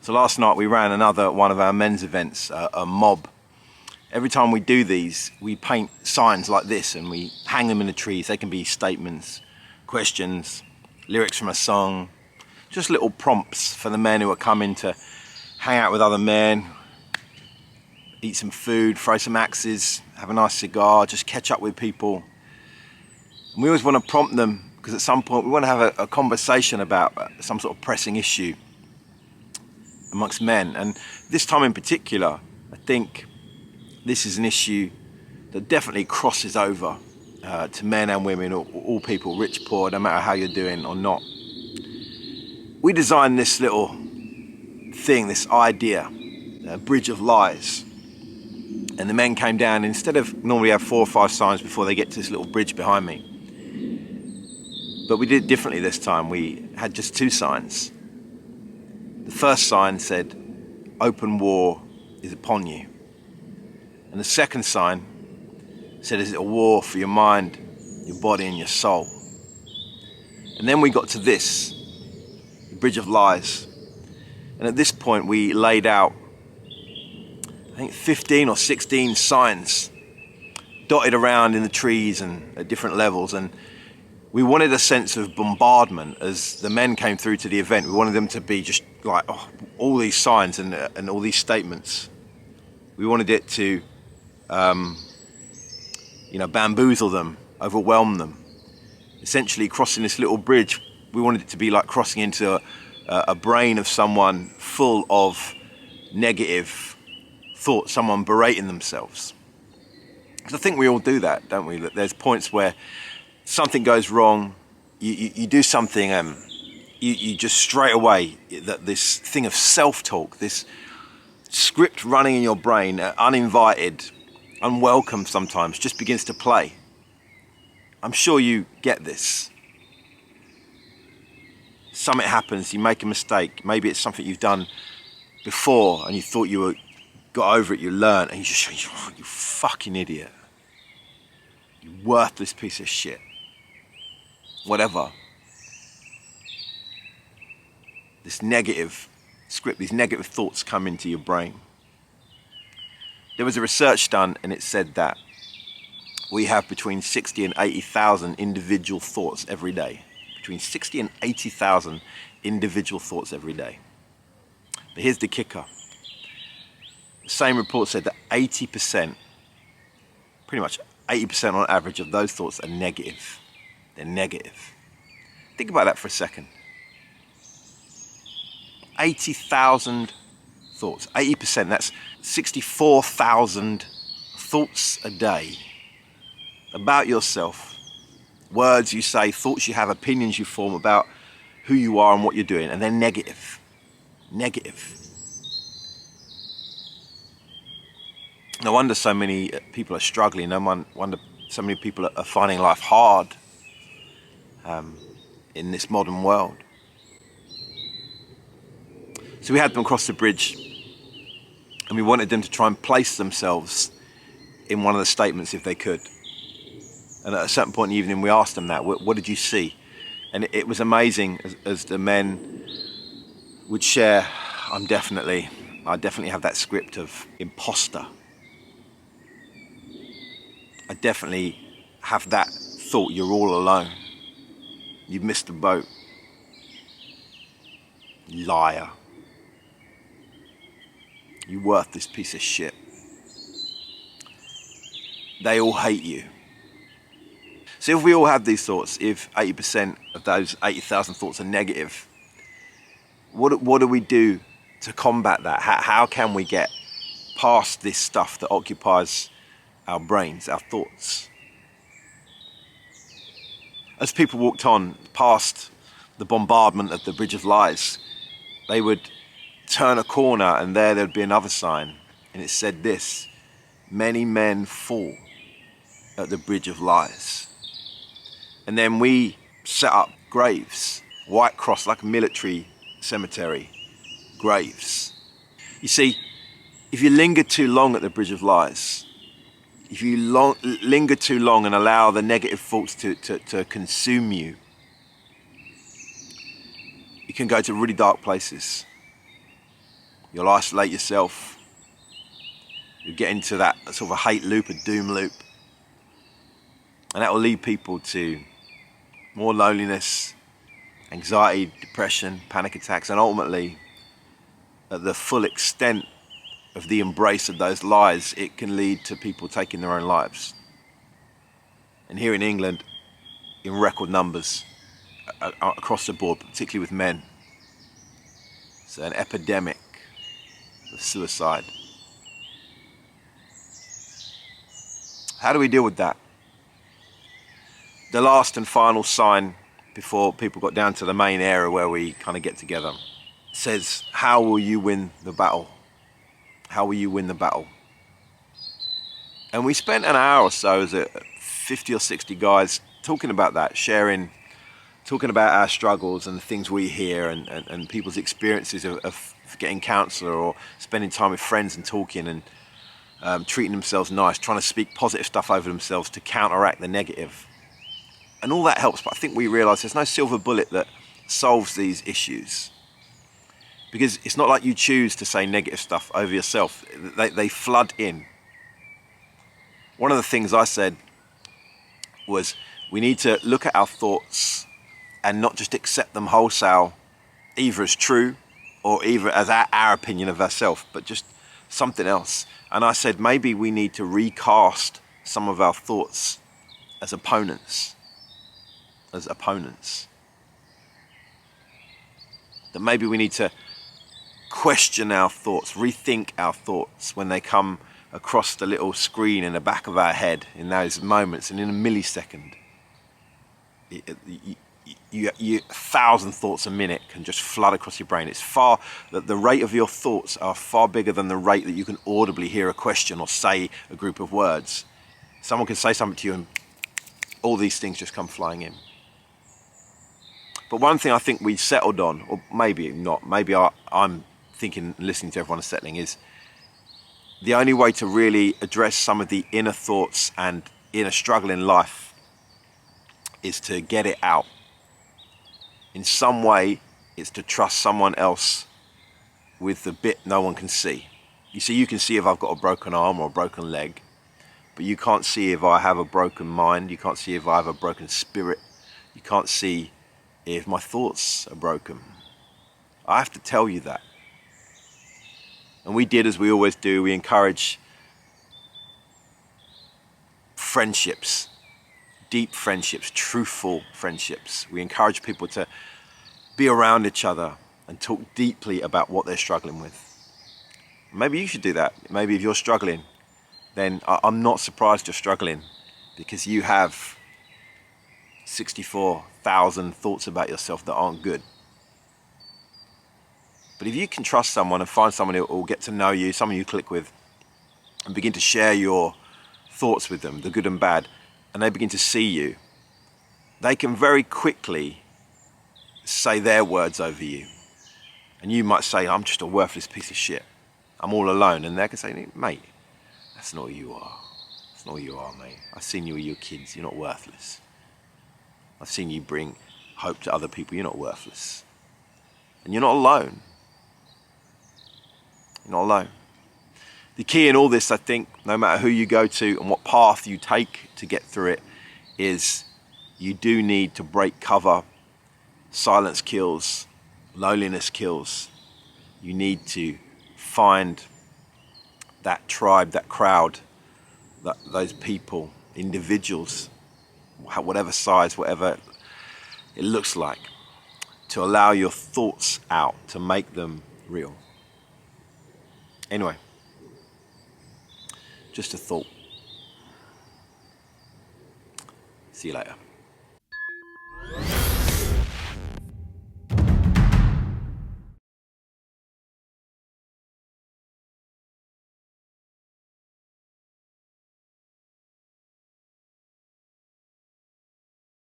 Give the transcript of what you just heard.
So last night we ran another one of our men's events, a mob. Every time we do these, we paint signs like this and we hang them in the trees. They can be statements, questions, lyrics from a song, just little prompts for the men who are coming to hang out with other men, eat some food, throw some axes, have a nice cigar, just catch up with people. And we always want to prompt them because at some point we want to have a conversation about some sort of pressing issue amongst men. And this time in particular, I think this is an issue that definitely crosses over to men and women, or all people, rich, poor, no matter how you're doing or not. We designed this little thing, this idea, a bridge of lies. And the men came down, instead of normally have 4 or 5 signs before they get to this little bridge behind me. But we did it differently this time. We had just 2 signs. The first sign said, "Open war is upon you." And the second sign said, "Is it a war for your mind, your body and your soul?" And then we got to this, the bridge of lies. And at this point we laid out, I think 15 or 16 signs dotted around in the trees and at different levels. And we wanted a sense of bombardment as the men came through to the event. We wanted them to be just like, oh, all these signs and all these statements. We wanted it to, bamboozle them, overwhelm them. Essentially crossing this little bridge, we wanted it to be like crossing into a brain of someone full of negative thoughts, someone berating themselves. Because I think we all do that, don't we? That there's points where something goes wrong, you do something, you just straight away, that this thing of self-talk, this script running in your brain, uninvited, unwelcome sometimes, just begins to play. I'm sure you get this. Something happens, you make a mistake, maybe it's something you've done before and you thought got over it, you learned, and you just say, "Oh, you fucking idiot. You worthless piece of shit." Whatever. This negative script, these negative thoughts come into your brain. There was a research done and it said that we have between 60 and 80,000 individual thoughts every day. Between 60 and 80,000 individual thoughts every day. But here's the kicker. The same report said that 80%, pretty much 80% on average of those thoughts are negative. They're negative. Think about that for a second. 80,000 thoughts, 80%, that's 64,000 thoughts a day about yourself. Words you say, thoughts you have, opinions you form about who you are and what you're doing, and they're negative. Negative. No wonder so many people are struggling. No wonder so many people are finding life hard in this modern world. So we had them cross the bridge and we wanted them to try and place themselves in one of the statements if they could. And at a certain point in the evening we asked them that, what did you see? And it was amazing as the men would share, I definitely have that script of imposter. I definitely have that thought, you're all alone. You've missed the boat. Liar. You worthless piece of shit. They all hate you. So if we all have these thoughts, if 80% of those 80,000 thoughts are negative, what do we do to combat that? How can we get past this stuff that occupies our brains, our thoughts? As people walked on past the bombardment of the bridge of lies, they would turn a corner and there'd be another sign, and it said this: "Many men fall at the bridge of lies." And then we set up graves, white cross, like a military cemetery, graves. You see, if you linger too long at the bridge of lies, if you linger too long and allow the negative thoughts to consume you, you can go to really dark places. You'll isolate yourself. You'll get into that sort of a hate loop, a doom loop. And that will lead people to more loneliness, anxiety, depression, panic attacks, and ultimately, at the full extent of the embrace of those lies, it can lead to people taking their own lives. And here in England, in record numbers across the board, particularly with men, it's an epidemic of suicide. How do we deal with that? The last and final sign before people got down to the main area where we kind of get together says, how will you win the battle? How will you win the battle? And we spent an hour or so as 50 or 60 guys talking about that, talking about our struggles and the things we hear and people's experiences of getting counsellor or spending time with friends and talking and treating themselves nice, trying to speak positive stuff over themselves to counteract the negative. And all that helps, but I think we realise there's no silver bullet that solves these issues. Because it's not like you choose to say negative stuff over yourself. They flood in. One of the things I said was we need to look at our thoughts and not just accept them wholesale, either as true or either as our opinion of ourselves, but just something else. And I said maybe we need to recast some of our thoughts as opponents. That maybe we need to question our thoughts, rethink our thoughts when they come across the little screen in the back of our head in those moments, and in a millisecond, 1,000 thoughts a minute can just flood across your brain. The rate of your thoughts are far bigger than the rate that you can audibly hear a question or say a group of words. Someone can say something to you and all these things just come flying in. But one thing I think we settled on, or maybe not, maybe I'm thinking, listening to everyone settling, is the only way to really address some of the inner thoughts and inner struggle in life is to get it out. In some way, it's to trust someone else with the bit no one can see. You see, you can see if I've got a broken arm or a broken leg, but you can't see if I have a broken mind. You can't see if I have a broken spirit. You can't see if my thoughts are broken. I have to tell you that. And we did as we always do. We encourage friendships, deep friendships, truthful friendships. We encourage people to be around each other and talk deeply about what they're struggling with. Maybe you should do that. Maybe if you're struggling, then I'm not surprised you're struggling, because you have 64,000 thoughts about yourself that aren't good. But if you can trust someone and find someone who will get to know you, someone you click with, and begin to share your thoughts with them, the good and bad, and they begin to see you, they can very quickly say their words over you. And you might say, I'm just a worthless piece of shit. I'm all alone. And they can say, mate, that's not who you are. That's not who you are, mate. I've seen you with your kids. You're not worthless. I've seen you bring hope to other people. You're not worthless. And you're not alone. You're not alone. The key in all this, I think, no matter who you go to and what path you take to get through it, is you do need to break cover. Silence kills. Loneliness kills. You need to find that tribe, that crowd, those people, individuals, whatever size, whatever it looks like, to allow your thoughts out, to make them real. Anyway, just a thought. See you later.